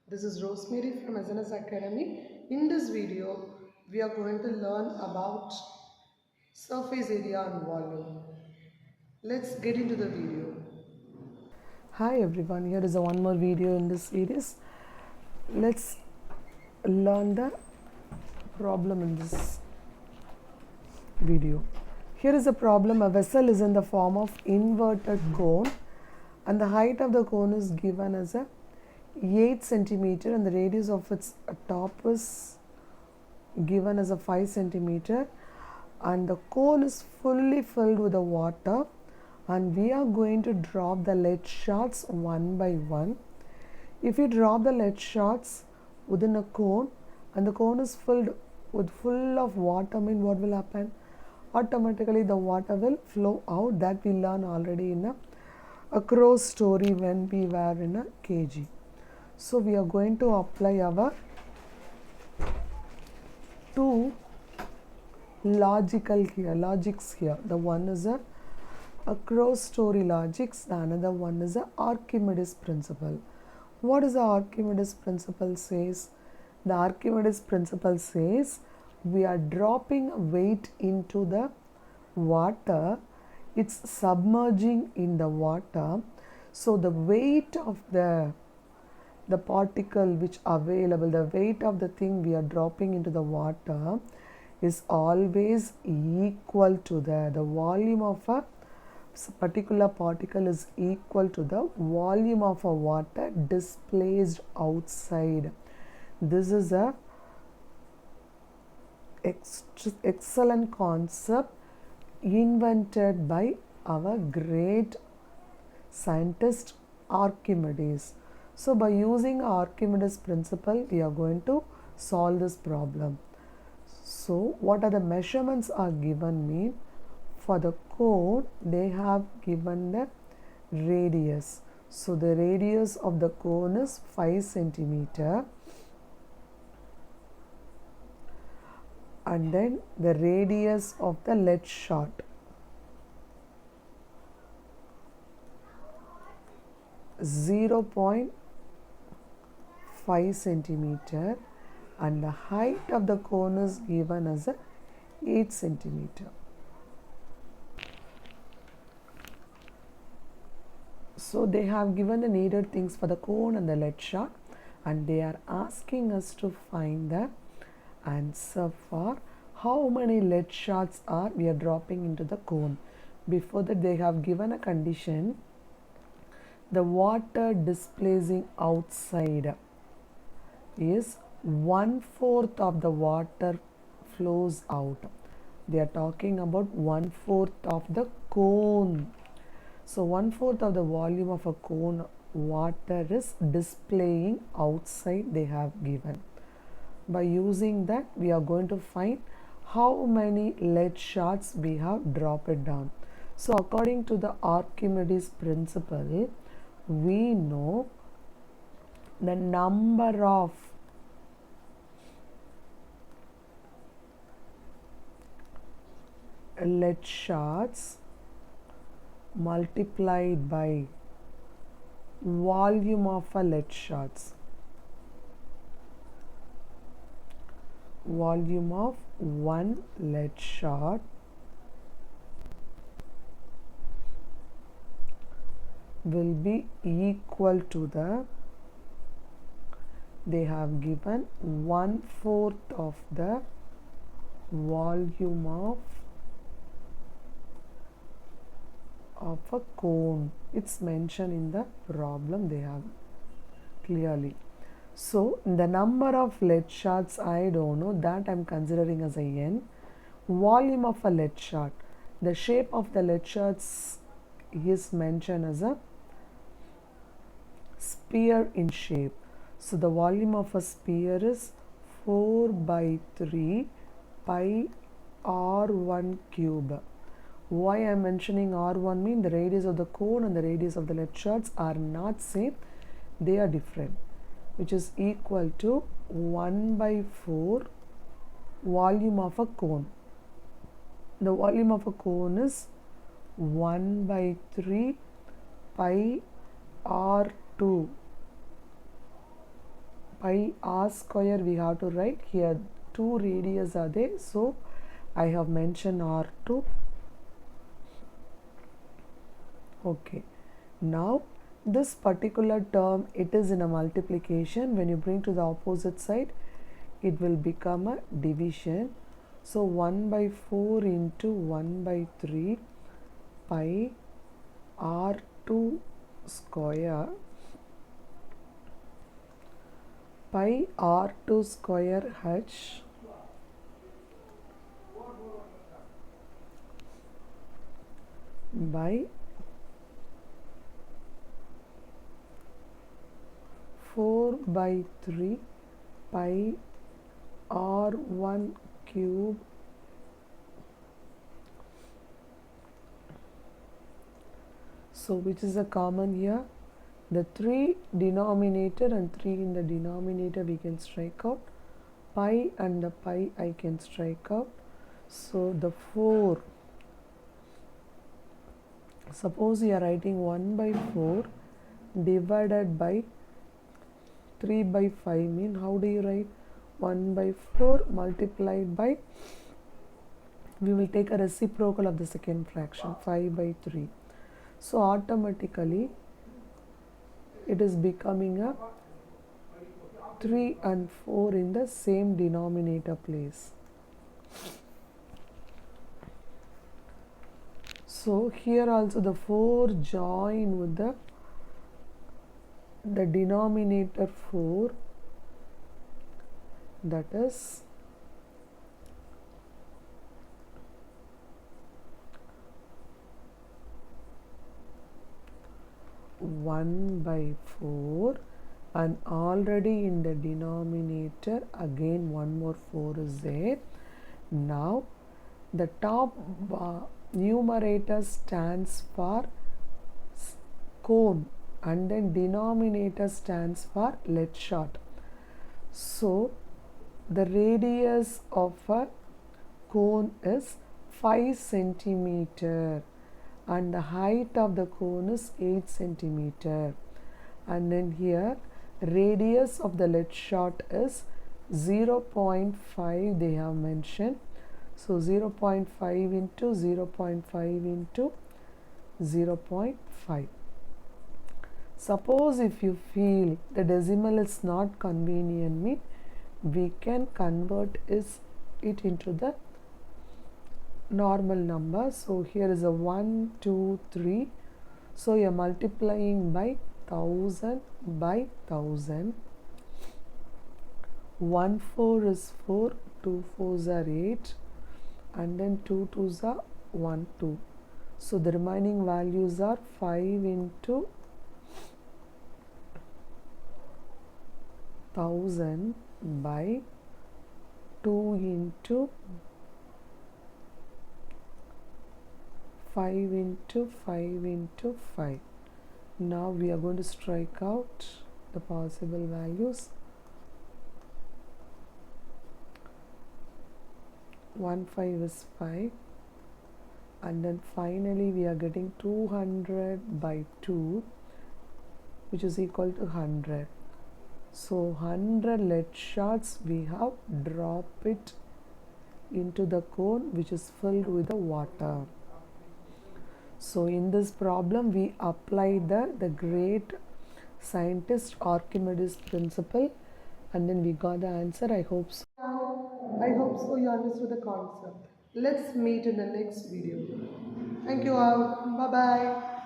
This is Rosemary from SNS Academy. In this video, we are going to learn about surface area and volume. Let's get into the video. Hi everyone, here is a one more video in this series. Let's learn the problem in this video. Here is a problem. A vessel is in the form of inverted cone and the height of the cone is given as a 8 centimeter and the radius of its top is given as a 5 centimeter, and the cone is fully filled with the water, and we are going to drop the lead shards one by one. If you drop the lead shards within a cone and the cone is filled with full of water, mean what will happen? Automatically the water will flow out. That we learn already in a crow story when we were in a KG. So we are going to apply our two logics here. The one is a crow story logics, the another one is a Archimedes principle. What is the Archimedes principle says? The Archimedes principle says we are dropping weight into the water, it's submerging in the water, so the weight of the particle which available, the weight of the thing we are dropping into the water is always equal to the volume of a particular particle is equal to the volume of a water displaced outside. This is a excellent concept invented by our great scientist Archimedes. So by using Archimedes principle, we are going to solve this problem. So what are the measurements are given me? For the cone, they have given the radius. So the radius of the cone is 5 centimeter. And then the radius of the lead shot. Zero 0.5 centimeter, and the height of the cone is given as a 8 centimeter. So they have given the needed things for the cone and the lead shot, and they are asking us to find the answer for how many lead shots are we are dropping into the cone. Before that, they have given a condition: the water displacing outside is 1/4 of the water flows out. They are talking about 1/4 of the cone. So 1/4 of the volume of a cone water is displaying outside, they have given. By using that, we are going to find how many lead shards we have dropped it down. So according to the Archimedes principle, we know the number of lead shards multiplied by volume of a lead shards. Volume of one lead shard will be equal to the, they have given 1/4 of the volume of a cone. It's mentioned in the problem, they have clearly. So the number of lead shards, I don't know, that I'm considering as a n. Volume of a lead shard, the shape of the lead shards is mentioned as a sphere in shape. So the volume of a sphere is 4/3 pi r1 cube. Why I am mentioning r1 mean the radius of the cone and the radius of the lead shards are not same, they are different, which is equal to 1/4 volume of a cone. The volume of a cone is 1/3 pi r2 r square we have to write here. Two radius are there, so I have mentioned r2. Okay, now this particular term, it is in a multiplication. When you bring to the opposite side, it will become a division. So 1 by 4 into 1 by 3 pi r2 square pi r2 square h by 4 by 3 pi r1 cube so which is a common here. The 3 denominator and 3 in the denominator we can strike out. Pi and the pi I can strike out. So the 4, suppose you are writing 1 by 4 divided by 3 by 5 mean how do you write? 1 by 4 multiplied by, we will take a reciprocal of the second fraction, 5 by 3. So automatically it is becoming a 3 and 4 in the same denominator place. So here also the 4 join with the denominator 4, that is 1 by 4, and already in the denominator again one more 4 is there. Now the top numerator stands for cone and then denominator stands for lead shot. So the radius of a cone is 5 centimeter and the height of the cone is 8 centimeter, and then here radius of the lead shot is 0.5 they have mentioned. So 0.5 into 0.5 into 0.5. Suppose if you feel the decimal is not convenient, we can convert it into the normal number. So here is a 1, 2, 3. So you are multiplying by 1000 by 1000. 1 4 is 4, 2 4s are 8, and then 2 2s are 1 2. So the remaining values are 5 into 1000 by 2 into 5 into 5 into 5. Now we are going to strike out the possible values. 1 5 is 5, and then finally we are getting 200 by 2, which is equal to 100. So 100 lead shots we have dropped it into the cone which is filled with the water. So in this problem we applied the great scientist Archimedes principle, and then we got the answer. I hope so. I hope so you understood the concept. Let's meet in the next video. Thank you all. Bye bye.